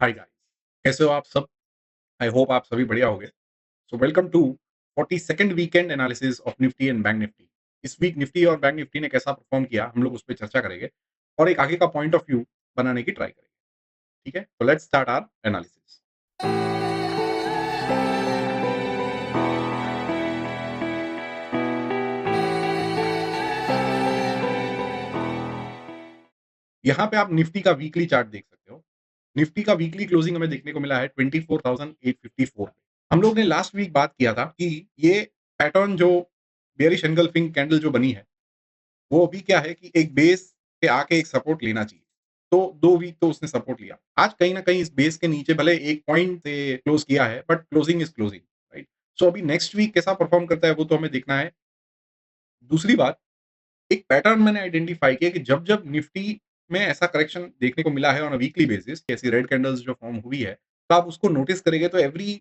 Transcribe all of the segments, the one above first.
Hi guys, कैसे हो आप सब? आई होप आप सभी बढ़िया होंगे। So welcome to 42nd weekend analysis of Nifty and bank Nifty. इस वीक निफ्टी और बैंक निफ्टी ने कैसा परफॉर्म किया, हम लोग उस पे चर्चा करेंगे और एक आगे का पॉइंट ऑफ व्यू बनाने की ट्राई करेंगे। ठीक है? तो लेट्स स्टार्ट आवर एनालिसिस। यहाँ पे आप निफ्टी का वीकली चार्ट देख सकते हो। निफ्टी का वीकली क्लोजिंग हमें देखने को मिला है 24,854 पे। हम लोग ने लास्ट वीक बात किया था कि ये पैटर्न जो बेयरिश एंगल्फिंग कैंडल जो बनी है, वो अभी क्या है कि एक बेस पे आके एक सपोर्ट लेना चाहिए। तो 2 वीक तो उसने सपोर्ट लिया। आज कहीं न कहीं इस बेस के नीचे भले 1 पॉइंट से क्लोज़ किया है, but closing is closing, right? So अभी नेक्स्ट वीक कैसा परफॉर्म करता है वो तो हमें देखना है। दूसरी बात, एक पैटर्न मैंने आइडेंटिफाई किया कि जब-जब निफ्टी में ऐसा करेक्शन देखने को मिला है ऑन अ वीकली बेसिस, ऐसी रेड कैंडल्स जो फॉर्म हुई है, तो आप उसको नोटिस करेंगे तो एवरी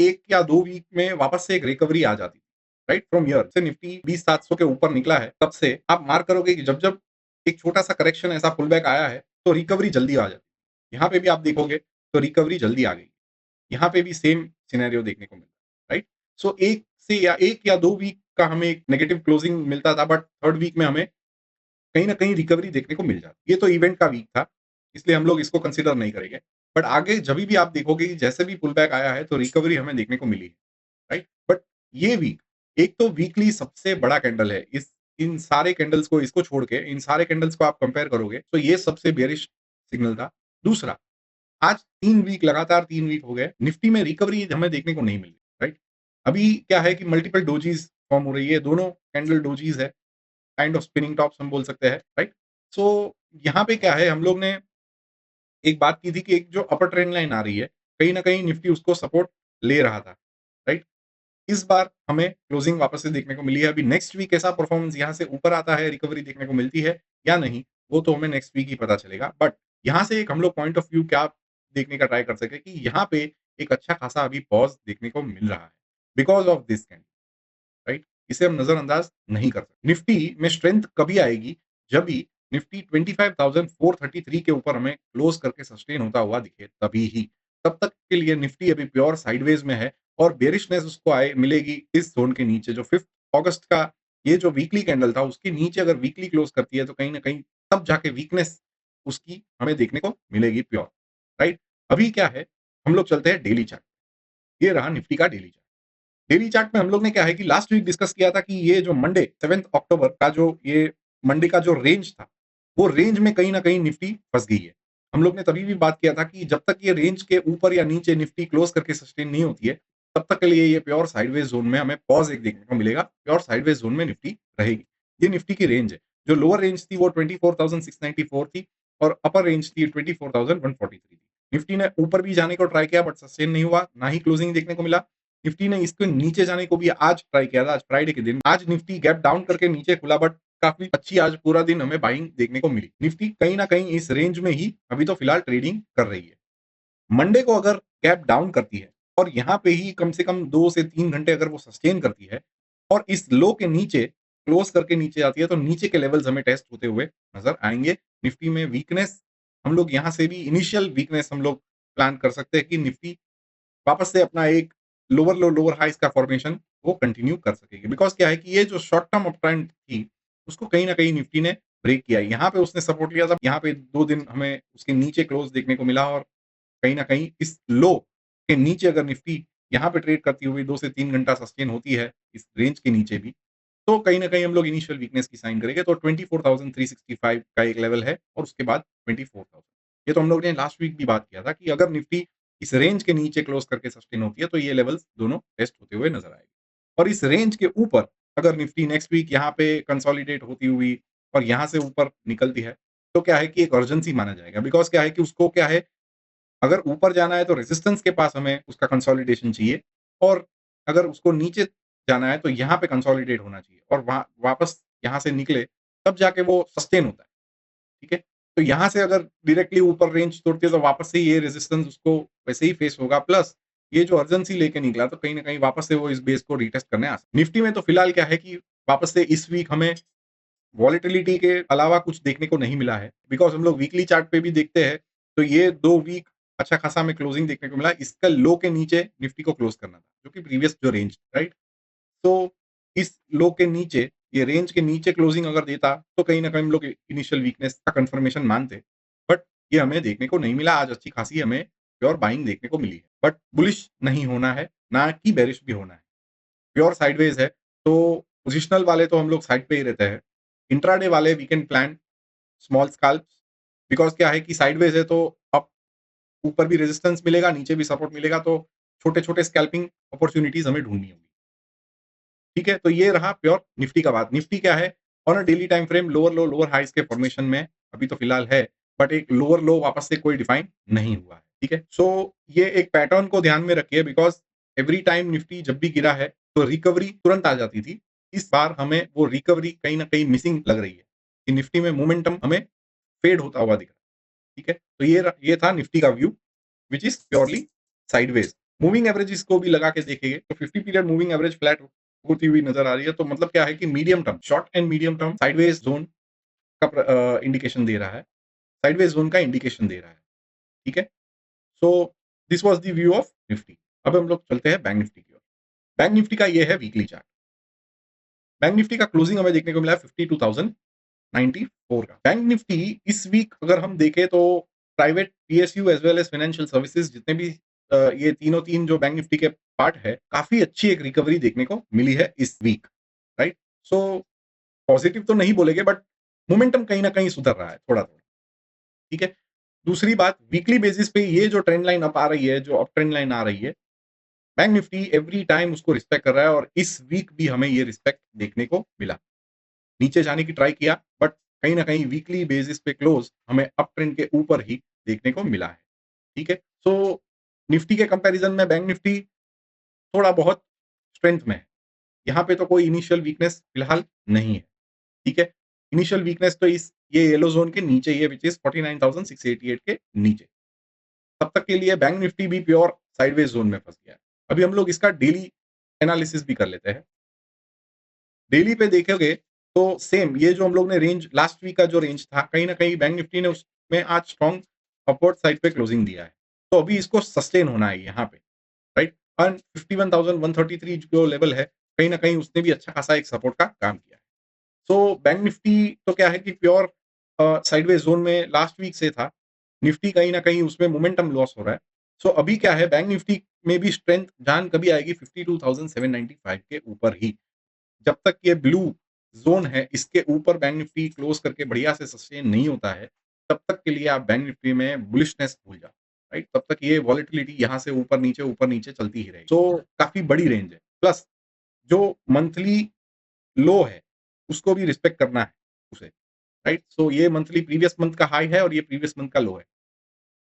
1 या 2 वीक में वापस से एक रिकवरी आ जाती है, राइट? फ्रॉम हियर से निफ्टी 20,700 के ऊपर निकला है, तब से आप मार्क करोगे कि जब-जब एक छोटा-सा करेक्शन ऐसा पुल बैक आया है, तो रिकवरी जल्दी आ जाती है। यहाँ पे भी आप देखोगे तो रिकवरी जल्दी आ गई। यहाँ पे भी सेम सिनेरियो देखने को मिला, राइट? सो 1 या 2 वीक का हमें एक नेगेटिव क्लोजिंग मिलता था, बट 3rd वीक में हमें कहीं न कहीं रिकवरी देखने को मिल जाती है। ये तो इवेंट का वीक था, इसलिए हम लोग इसको कंसिडर नहीं करेंगे। बट आगे जभी भी आप देखोगे कि जैसे भी पुल बैक आया है, तो रिकवरी हमें देखने को मिली है, राइट? बट ये वीक, एक तो वीकली सबसे बड़ा कैंडल है। इस इन सारे कैंडल्स को इसको छोड़ के इन सारे कैंडल्स को आप कंपेयर करोगे, तो ये सबसे बेयरिश सिग्नल था। दूसरा, आज 3 वीक लगातार 3 वीक हो गए, निफ्टी में रिकवरी हमें देखने को नहीं मिली, राइट? अभी क्या है कि मल्टीपल डोजीज़ फॉर्म हो रही है, दोनों कैंडल डोजीज़ है, काइंड ऑफ स्पिनिंग टॉप्स हम बोल सकते हैं, राइट? सो यहाँ पे क्या है, हम लोग ने एक बात की थी कि एक जो अपर ट्रेंड लाइन आ रही है, कहीं न कहीं निफ्टी उसको सपोर्ट ले रहा था, राइट? इस बार हमें क्लोजिंग वापस से देखने को मिली है। अभी नेक्स्ट वीक कैसा परफॉर्मेंस यहाँ से ऊपर आता है, रिकवरी देखने को मिलती है या नहीं, वो तो हमें नेक्स्ट वीक ही पता चलेगा। बट यहाँ से एक हम लोग पॉइंट ऑफ व्यू क्या देखने का ट्राई कर सकते हैं कि यहाँ पे एक अच्छा खासा अभी पॉज़ देखने को मिल रहा है, because of this candle, right? इसे हम नज़रअंदाज नहीं कर सकते। निफ्टी में स्ट्रेंथ कभी आएगी, जब भी निफ्टी 25,433 के ऊपर हमें क्लोज़ करके सस्टेन होता हुआ दिखे, तभी ही। तब तक के लिए निफ्टी अभी प्योर साइडवेज में है और बेयरिशनेस उसको आए मिलेगी इस ज़ोन के नीचे, जो 5th अगस्त का ये जो वीकली कैंडल था, उसके नीचे अगर वीकली क्लोज़ करती है, तो कहीं न कहीं तब जाके वीकनेस उसकी हमें देखने को मिलेगी प्योर, राइट? अभी क्या है, हम लोग चलते हैं डेली चार्ट। ये रहा निफ्टी का डेली चार्ट। डेली चार्ट में हम लोग ने क्या है कि लास्ट वीक डिस्कस किया था कि ये जो मंडे 7 अक्टूबर का जो ये मंडे का जो रेंज था, वो रेंज में कहीं न कहीं निफ्टी फँस गई है। हम लोग ने तभी भी बात किया था कि जब तक ये रेंज के ऊपर या नीचे निफ्टी क्लोज़ करके सस्टेन नहीं होती है, तब तक के लिए ये प्योर साइडवेज ज़ोन में हमें पॉज़ एक देखने को मिलेगा। प्योर साइडवेज ज़ोन में निफ्टी रहेगी। ये निफ्टी की रेंज है। जो लोअर रेंज थी वो 24,694 थी और अपर रेंज थी 24,143 थी। निफ्टी ने ऊपर भी जाने को ट्राई किया, बट सस्टेन नहीं हुआ, ना ही क्लोजिंग देखने को मिला। निफ्टी ने इसके नीचे जाने को भी आज ट्राई किया था, आज फ्राइडे के दिन। आज निफ्टी गैप डाउन करके नीचे खुला, बट काफ़ी अच्छी आज पूरा दिन हमें बाइंग देखने को मिली। निफ्टी कहीं न कहीं इस रेंज में ही अभी तो फिलहाल ट्रेडिंग कर रही है। मंडे को अगर गैप डाउन करती है और यहाँ पे ही कम से कम 2 से 3 घंटे अगर वो सस्टेन करती है और इस लो के नीचे क्लोज़ करके नीचे आती है, तो नीचे के लेवल्स हमें टेस्ट होते हुए नज़र आएँगे। निफ्टी में वीकनेस हम लोग यहाँ से भी इनिशियल वीकनेस हम लोग प्लान कर सकते हैं कि निफ्टी वापस से अपना एक लोअर लो, लोअर हाइज़ का फॉर्मेशन वो कंटिन्यू कर सकेगी। बिकॉज़ क्या है कि ये जो शॉर्ट टर्म अप ट्रेंड थी, उसको कहीं न कहीं निफ्टी ने ब्रेक किया है। यहाँ पे उसने सपोर्ट लिया था, यहाँ पे 2 दिन हमें उसके नीचे क्लोज़ देखने को मिला और कहीं न कहीं इस लो के नीचे अगर निफ्टी यहाँ पे ट्रेड करती हुई 2 से 3 घंटा सस्टेन होती है, इस रेंज के नीचे भी, तो कहीं न कहीं हम लोग इनिशियल वीकनेस की साइन करेंगे। तो 24,365 का एक लेवल है और उसके बाद 24,000। ये तो हम लोग ने लास्ट वीक भी बात किया था कि अगर निफ्टी इस रेंज के नीचे क्लोज़ करके सस्टेन होती है, तो ये लेवल्स दोनों टेस्ट होते हुए नज़र आएँगे। और इस रेंज के ऊपर अगर निफ्टी नेक्स्ट वीक यहाँ पे कंसोलिडेट होती हुई और यहाँ से ऊपर निकलती है, तो क्या है कि एक अर्जेंसी माना जाएगा। बिकॉज़ क्या है कि उसको क्या है, अगर ऊपर जाना है तो रेजिस्टेंस के पास हमें उसका कंसोलिडेशन चाहिए और अगर उसको नीचे जाना है तो यहाँ पे कंसोलिडेट होना चाहिए और वहाँ वापस यहाँ से निकले, तब जाके वो सस्टेन होता है, ठीक है? तो यहाँ से अगर डायरेक्टली ऊपर रेंज तोड़ती है तो वापस से ये रेजिस्टेंस उसको वैसे ही फेस होगा, प्लस ये जो अर्जेंसी लेके निकला तो कहीं न कहीं वापस से वो इस बेस को रीटेस्ट करने आ सकता है। निफ्टी में तो फिलहाल क्या है कि वापस से इस वीक हमें वॉलेटिलिटी के अलावा कुछ देखने को नहीं मिला है। बिकॉज़ हम लोग वीकली चार्ट पे भी देखते हैं, तो ये 2 वीक अच्छा खासा हमें क्लोजिंग देखने को मिला। इसका लो के नीचे निफ्टी को क्लोज करना था, जो कि प्रीवियस जो रेंज, राइट? तो इस लो के नीचे, ये रेंज के नीचे क्लोजिंग अगर देता, तो कहीं न कहीं हम लोग इनिशियल वीकनेस का कन्फर्मेशन मानते। बट ये हमें देखने को नहीं मिला। आज अच्छी खासी हमें प्योर बाइंग देखने को मिली है। बट बुलिश नहीं होना है, ना कि बेरिश भी होना है। प्योर साइडवेज है, तो पोजिशनल वाले तो हम लोग साइड पे ही रहते हैं। इंट्राडे वाले we can plan small scalps, because क्या है कि साइडवेज है, तो अप ऊपर भी रेजिस्टेंस मिलेगा, नीचे भी सपोर्ट मिलेगा, तो छोटे-छोटे स्कैल्पिंग अपॉर्च्युनिटीज़ हमें ढूँढनी होगी। ठीक है? तो ये रहा प्योर निफ्टी का बात। निफ्टी क्या है, on a daily time frame lower low, lower highs के फॉर्मेशन में अभी तो फिलहाल है, बट एक लोअर लो वापस से कोई डिफाइन नहीं हुआ है। ठीक है? सो ये एक पैटर्न को ध्यान में रखिए, बिकॉज़ एवरी टाइम निफ्टी जब भी गिरा है, तो रिकवरी तुरंत आ जाती थी। इस बार हमें वो रिकवरी कहीं न कहीं मिसिंग लग रही है, कि निफ्टी में मोमेंटम हमें फेड होता हुआ दिख रहा है। ठीक है? तो ये था निफ्टी का view, which is purely sideways. Moving averages को भी लगा के देखेंगे, तो 50 पीरियड मूविंग एवरेज फ्लैट होती हुई नज़र आ रही है। तो मतलब क्या है कि medium term, short and medium term sideways zone का इंडिकेशन दे रहा है। साइडवेज ज़ोन का इंडिकेशन दे रहा है। ठीक है? So this was the view of Nifty. अब हम लोग चलते हैं बैंक निफ्टी की ओर। बैंक निफ्टी का ये है वीकली चार्ट। बैंक निफ्टी का क्लोजिंग हमें देखने को मिला है 52,094 का। बैंक निफ्टी इस वीक अगर हम देखें, तो private PSU as well as financial services जितने भी ये तीन जो बैंक निफ्टी के पार्ट है, काफ़ी अच्छी एक रिकवरी देखने को मिली है इस वीक, राइट? सो पॉजिटिव तो नहीं बोलेंगे, बट मोमेंटम कहीं न कहीं सुधर रहा है थोड़ा-थोड़ा, ठीक है? दूसरी बात, वीकली बेसिस पे ये जो ट्रेंड लाइन अप आ रही है, जो अप ट्रेंड लाइन आ रही है, बैंक निफ्टी एवरी टाइम उसको रिस्पेक्ट कर रहा है, और इस वीक भी हमें ये रिस्पेक्ट देखने को मिला। नीचे जाने की ट्राई किया, बट कहीं न कहीं वीकली बेसिस पे क्लोज़ हमें अप ट्रेंड के ऊपर ही देखने को मिला है। ठीक है? सो निफ्टी के कंपैरिज़न में बैंक निफ्टी थोड़ा बहुत स्ट्रेंथ में है। यहाँ पे तो कोई इनिशियल वीकनेस फिलहाल नहीं है। ठीक है? इनिशियल वीकनेस तो इस ये येलो ज़ोन के नीचे ही है, व्हिच इज़ 49,688 के नीचे। तब तक के लिए बैंक निफ्टी भी प्योर साइडवेज ज़ोन में फँस गया है। अभी हम लोग इसका डेली एनालिसिस भी कर लेते हैं। डेली पे देखोगे, तो सेम ये जो हम लोग ने रेंज लास्ट वीक का जो रेंज था, कहीं न कहीं बैंक निफ्टी ने उसमें आज स्ट्रॉन्ग अपवर्ड साइड पे क्लोजिंग दिया है। तो अभी इसको सस्टेन होना है यहाँ पे, राइट? एंड 51,133 जो लेवल है, कहीं न कहीं उसने भी अच्छा खासा एक सपोर्ट का काम किया है। सो बैंक निफ्टी तो क्या है कि प्योर साइडवेज ज़ोन में लास्ट वीक से था। निफ्टी कहीं न कहीं उसमें मोमेंटम लॉस हो रहा है। सो अभी क्या है, बैंक निफ्टी में भी स्ट्रेंथ जान कभी आएगी 52,795 के ऊपर ही। जब तक ये ब्लू ज़ोन है, इसके ऊपर बैंक निफ्टी क्लोज़ करके बढ़िया से सस्टेन नहीं होता है, तब तक के लिए आप बैंक निफ्टी में बुलिशनेस भूल जाओ, राइट? तब तक ये वॉलेटिलिटी यहाँ से ऊपर नीचे चलती ही रहेगी। सो काफ़ी बड़ी रेंज है। प्लस जो मंथली लो है, उसको भी रिस्पेक्ट करना है उसे, राइट? सो ये मंथली प्रीवियस मंथ का हाई है, और ये प्रीवियस मंथ का लो है।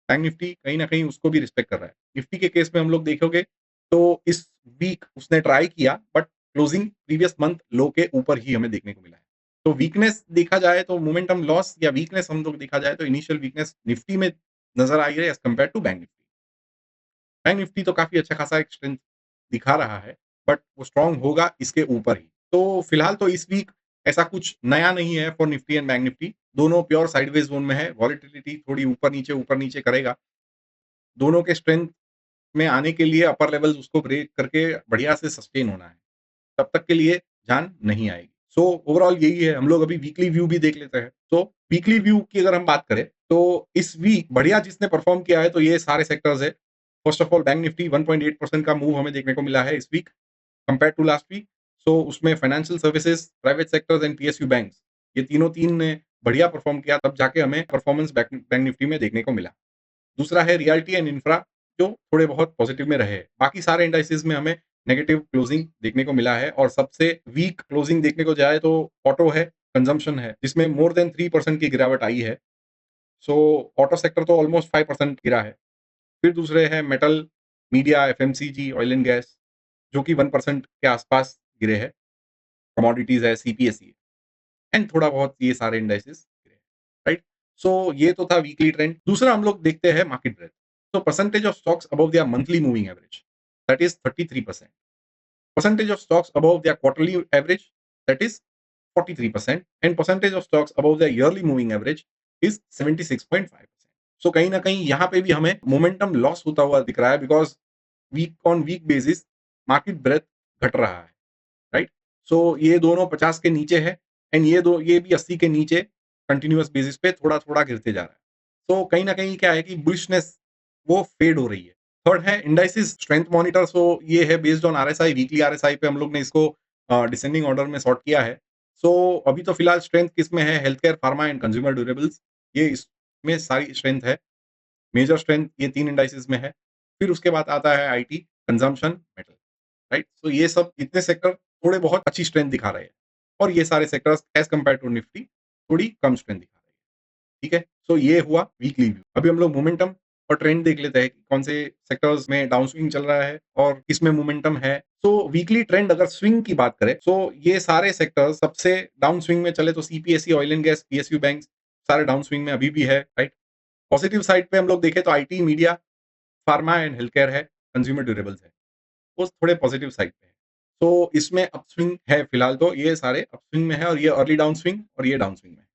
बैंक निफ्टी कहीं न कहीं उसको भी रिस्पेक्ट कर रहा है। निफ्टी के केस में हम लोग देखोगे, तो इस वीक उसने ट्राई किया, बट क्लोजिंग प्रीवियस मंथ लो के ऊपर ही हमें देखने को मिला है। तो वीकनेस देखा जाए, तो मोमेंटम लॉस या वीकनेस हम लोग देखा जाए, तो इनिशियल वीकनेस निफ्टी में नज़र आई है as compared to bank Nifty. Bank Nifty तो काफ़ी अच्छा खासा एक स्ट्रेंथ दिखा रहा है, बट वो स्ट्रॉन्ग होगा इसके ऊपर ही। तो फिलहाल तो इस वीक ऐसा कुछ नया नहीं है for Nifty and bank Nifty. दोनों प्योर साइडवेज ज़ोन में है, वॉलेटिलिटी थोड़ी ऊपर नीचे करेगा। दोनों के स्ट्रेंथ में आने के लिए अपर लेवल्स उसको ब्रेक करके बढ़िया से सस्टेन होना है। तब तक के लिए जान नहीं आएगी। सो ओवरऑल यही है, हम लोग अभी वीकली व्यू भी देख लेते हैं। तो वीकली व्यू की अगर हम बात करें, तो इस वीक बढ़िया जिसने परफॉर्म किया है, तो ये सारे सेक्टर्स है। First of all bank Nifty 1.8% का मूव हमें देखने को मिला है इस week compared to last week. So उसमें financial services, private sectors and PSU banks, ये तीन ने बढ़िया परफॉर्म किया, तब जाके हमें परफॉर्मेंस बैंक निफ्टी में देखने को मिला। दूसरा है रियल्टी एंड इंफ्रा, जो थोड़े बहुत पॉजिटिव में रहे। बाकी सारे इंडाइसेस में हमें नेगेटिव क्लोजिंग देखने को मिला है, और सबसे वीक क्लोजिंग देखने को जाए, तो ऑटो है, कंजम्पशन है, जिसमें मोर देन 3% की गिरावट आई है। सो ऑटो सेक्टर तो ऑलमोस्ट 5% गिरा है। फिर दूसरे हैं metal, media, FMCG, oil and gas, जो कि 1% के आसपास गिरे हैं। कमोडिटीज है, सीपीएसई है, एंड थोड़ा बहुत ये सारे इंडाइसेस गिरे हैं, राइट? सो ये तो था वीकली ट्रेंड। दूसरा हम लोग देखते हैं मार्केट ब्रेड्थ। तो percentage of stocks above there monthly moving average, that is 33%। Percentage of stocks above their quarterly average, that is 43%, and percentage of stocks above their yearly moving average is 76.5%. सो कहीं न कहीं यहाँ पे भी हमें momentum loss होता हुआ दिख रहा है because week on week basis market breadth घट रहा है, राइट? सो ये दोनों 50 के नीचे है एंड ये भी 80 के नीचे कंटीन्यूअस बेसिस पे थोड़ा-थोड़ा गिरते जा रहा है। सो कहीं न कहीं क्या है कि बुलिशनेस वो फेड हो रही है। थर्ड है इंडाइसेस स्ट्रेंथ मॉनिटर, सो ये है based on RSI, weekly RSI पे हम लोग ने इसको डिसेंडिंग ऑर्डर में सॉर्ट किया है। सो अभी तो फिलहाल स्ट्रेंथ किसमें है? Health care, pharma and consumer durables, ये इसमें सारी स्ट्रेंथ है। मेजर स्ट्रेंथ ये 3 इंडाइसेस में है। फिर उसके बाद आता है आईटी, कंजम्पशन, मेटल, राइट? सो ये सब इतने सेक्टर थोड़े बहुत अच्छी स्ट्रेंथ दिखा रहे हैं और ये सारे sectors as compared to Nifty थोड़ी कम स्ट्रेंथ दिखा रहे हैं। ठीक है? सो ये हुआ वीकली व्यू। अभी हम लोग मोमेंटम और ट्रेंड देख लेते हैं कि कौन से सेक्टर्स में डाउन स्विंग चल रहा है और किसमें मोमेंटम है। सो वीकली ट्रेंड अगर स्विंग की बात करें, सो ये सारे सेक्टर्स सबसे डाउन स्विंग में चले तो CPSE, oil and gas, PSU bank सारे डाउन स्विंग में अभी भी है, राइट? पॉजिटिव साइड पे हम लोग देखें तो IT, media, pharma and health care है, कंज्यूमर ड्यूरेबल्स है। वो थोड़े पॉजिटिव साइड पे है। तो इसमें अपस्विंग है फिलहाल, तो ये सारे अपस्विंग में है और ये अर्ली डाउन स्विंग और ये डाउन स्विंग में है।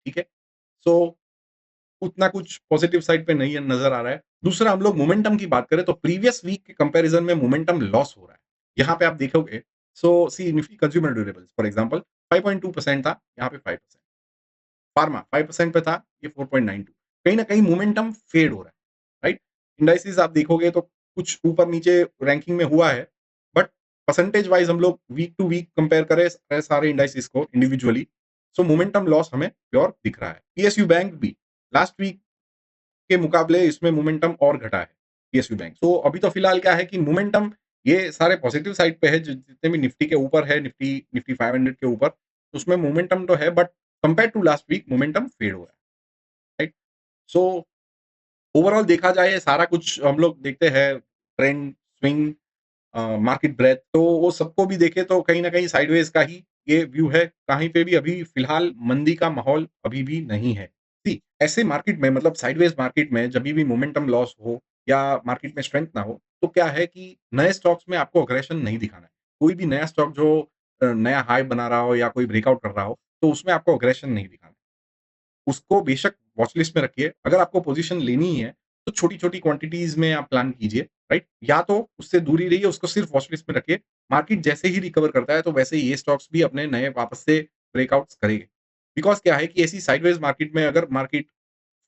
ठीक है? सो उतना कुछ पॉजिटिव साइड पे नहीं नज़र आ रहा है। दूसरा हम लोग मोमेंटम की बात करें तो प्रीवियस वीक के कंपैरिज़न में मोमेंटम लॉस हो रहा है। यहाँ पे आप देखोगे, so see Nifty consumer durables for example 5.2% था, यहाँ पे 5%। फार्मा 5% पे था, ये 4.92। कहीं न कहीं मोमेंटम फेड हो रहा है, राइट? इंडाइसेस आप देखोगे तो कुछ ऊपर-नीचे रैंकिंग में हुआ है, बट परसेंटेज वाइज़ हम लोग वीक टू वीक कंपेयर करें सारे इंडाइसेस को इंडिविजुअली, सो मोमेंटम लॉस हमें प्योर दिख रहा है। पीएसयू बैंक भी लास्ट वीक के मुकाबले इसमें मोमेंटम और घटा है, पीएसयू बैंक। तो अभी तो फिलहाल क्या है कि मोमेंटम ये सारे पॉजिटिव साइड पे है, जितने भी निफ्टी के ऊपर है, निफ्टी 500 के ऊपर, उसमें मोमेंटम तो है, but compared to last week momentum fade हो रहा है, राइट? सो ओवरऑल देखा जाए सारा कुछ हम लोग देखते हैं, ट्रेंड, स्विंग, मार्केट ब्रेडथ, तो वो सबको भी देखें तो कहीं न कहीं साइडवेज़ का ही ये व्यू है। कहीं पे भी अभी फिलहाल मंदी का माहौल अभी भी नहीं है। सी ऐसे मार्केट में, मतलब साइडवेज़ मार्केट में जभी भी मोमेंटम लॉस हो या मार्केट में स्ट्रेंथ ना हो, तो क्या है कि नए स्टॉक्स में आपको अग्रेशन नहीं दिखाना है। कोई भी नया स्टॉक जो नया हाई बना रहा हो या कोई ब्रेकआउट कर रहा हो, तो उसमें आपको अग्रेशन नहीं दिखाना है। उसको बेशक वॉच लिस्ट में रखिए। अगर आपको पोज़ीशन लेनी ही है, तो छोटी-छोटी क्वांटिटीज़ में आप प्लान कीजिए, राइट? या तो उससे दूरी रहिए, उसको सिर्फ वॉच लिस्ट में रखिए। मार्केट जैसे ही रिकवर करता है, तो वैसे ही ये स्टॉक्स भी अपने नए वापस से ब्रेकआउट्स करेंगे। बिकॉज़ क्या है कि ऐसी साइडवेज़ मार्केट में अगर मार्केट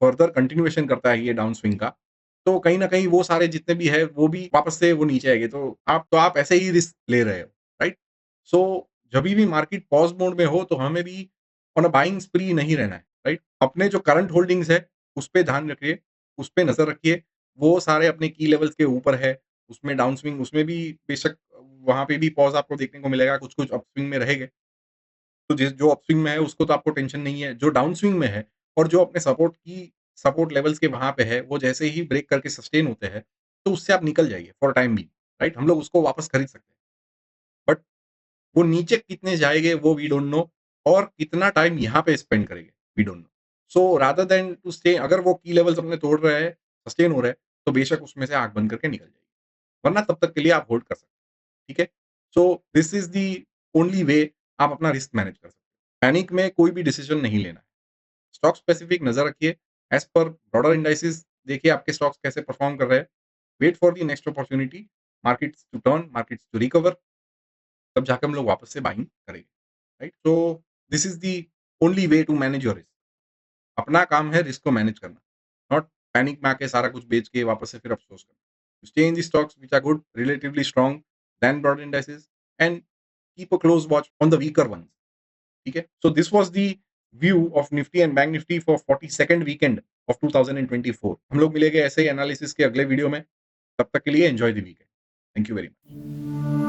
फर्दर कंटिन्यूएशन करता है ये डाउन स्विंग का, तो कहीं न कहीं वो सारे जितने भी है, वो भी वापस से वो नीचे आएँगे। तो आप ऐसे ही रिस्क ले रहे हो, राइट? सो जभी भी मार्केट पॉज़ मोड में हो, तो हमें भी ऑन अ बाइंग स्प्री नहीं रहना है, राइट? अपने जो करंट होल्डिंग्स है, उस पे ध्यान रखिए, उस पे नज़र रखिए। वो सारे अपने की लेवल्स के ऊपर है, उसमें डाउन स्विंग, उसमें भी बेशक वहाँ पे भी पॉज़ आपको देखने को मिलेगा, कुछ-कुछ अपस्विंग में रहेंगे। तो जो अपस्विंग में है उसको तो आपको टेंशन नहीं है, जो डाउन स्विंग में है और जो अपने सपोर्ट लेवल्स के वहाँ पे है, वो जैसे ही ब्रेक करके सस्टेन होते हैं, तो उससे आप निकल जाइए फॉर टाइम बीइंग, राइट? हम लोग उसको वापस खरीद सकते हैं। बट वो नीचे कितने जाएँगे वो वी डोंट नो और कितना टाइम यहाँ पे स्पेंड करेंगे, we don't know. So rather than to stay, अगर वो की लेवल्स अपने तोड़ रहे हैं, सस्टेन हो रहे हैं, तो बेशक उसमें से आँख बंद करके निकल जाइए। वरना तब तक के लिए आप होल्ड कर सकते हैं, ठीक है? So this is the only वे आप अपना रिस्क मैनेज कर सकते हैं। पैनिक में कोई भी डिसीज़न नहीं लेना है। स्टॉक स्पेसिफिक नज़र रखिए, एज़ पर ब्रॉडर इंडाइसेस देखिए आपके स्टॉक्स कैसे परफॉर्म कर रहे हैं। Wait for the next opportunity, markets to turn, markets to recover, तब जाके हम लोग वापस से बाइंग करेंगे, right? So this is the only way to manage your risk. अपना काम है रिस्क को मैनेज करना, नॉट पैनिक में आके सारा कुछ बेच के वापस से फिर अफ़सोस करना। Stay in the stocks which are good, relatively strong then broad indices and keep a close watch on the weaker ones, ठीक है? So this was the view of Nifty and bank Nifty for 42nd weekend of 2024। हम लोग मिलेंगे ऐसे ही analysis के अगले video में। तब तक के लिए enjoy the weekend. Thank you very much.